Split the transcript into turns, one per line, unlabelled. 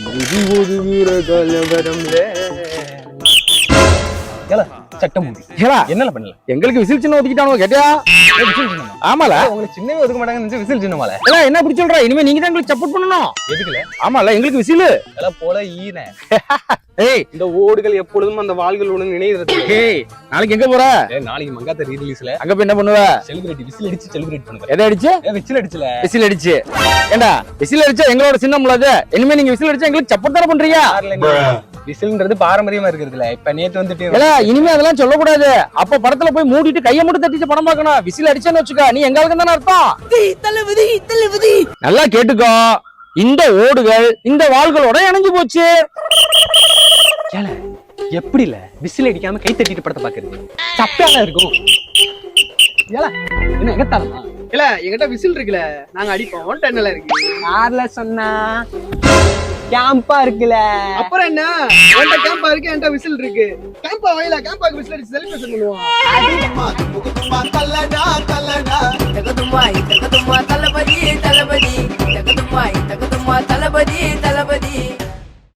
ஒரு வீர கலவரம்ல
சட்டம் மூடி என்ன பண்ணல
எங்களுக்கு விசில் சின்ன ஒதுக்கிட்டானோ கேட்டியா? ஆமால
உங்களுக்கு சின்னவே ஒதுக்க மாட்டாங்க விசில் சின்னமால
என்ன இப்படி சொல்ற? இனிமே நீங்க தான் எங்களுக்கு சப்போர்ட் பண்ணணும்.
எதுக்குல?
ஆமால எங்களுக்கு விசில்
போல ஈன
ஏய்
இந்த ஓடுகள் எப்பொழுதும் அந்த வாள்களுடன் இணைகிறது.
ஏய் நாளைக்கு எங்க போற?
நாளைக்கு மங்காத்த ரீரிலீஸ்ல
அங்க போய் என்ன பண்ணுவ?
செலிபிரேட் விசில் அடிச்சு செலிபிரேட் பண்ணுங்க.
எதை அடிச்சு?
விசில் அடிச்சல
விசில் அடிச்சு. ஏண்டா விசில் அடிச்சா எங்களோட சின்னம்ல அது. இனிமே நீங்க விசில் அடிச்சா எங்களுக்கு சப்போர்ட் தான பண்றீங்க?
விசில்ன்றது பாரம்பரியமா இருக்கிறதுல இப்ப நேத்து வந்துட்டு
இனிமே அதெல்லாம் சொல்லக்கூடாது. அப்ப படத்துல போய் மூடிட்டு கையை மட்டும் தட்டிச்சு படம் பார்க்கணும். விசில் அடிச்சேன்னு வச்சுக்கா நீ எங்களுக்கு தானே அர்த்தம். நல்லா கேட்டுக்கோ, இந்த ஓடுகள் இந்த வாள்களோட இணைஞ்சு போச்சு.
எப்படி இல்ல விசில் அடிக்காம கை தட்டிட்டு படத்தை பாக்குறது சப்பால இருக்கும். என்ன எகத்தாலமா
இல்ல எங்கிட்ட விசில் இருக்குல்ல, நாங்க அடிப்போம். டென்னல இருக்கு.
யார்ல சொன்னா? கேம்பா இருக்குல்ல.
அப்புறம் என்ன? என்கிட்ட கேம்பா இருக்கு, என்கிட்ட விசில் இருக்கு. கேம்பா வயல கேம்பாக்கு விசில் அடிச்சு செலிப்ரேஷன் பண்ணுவோம்.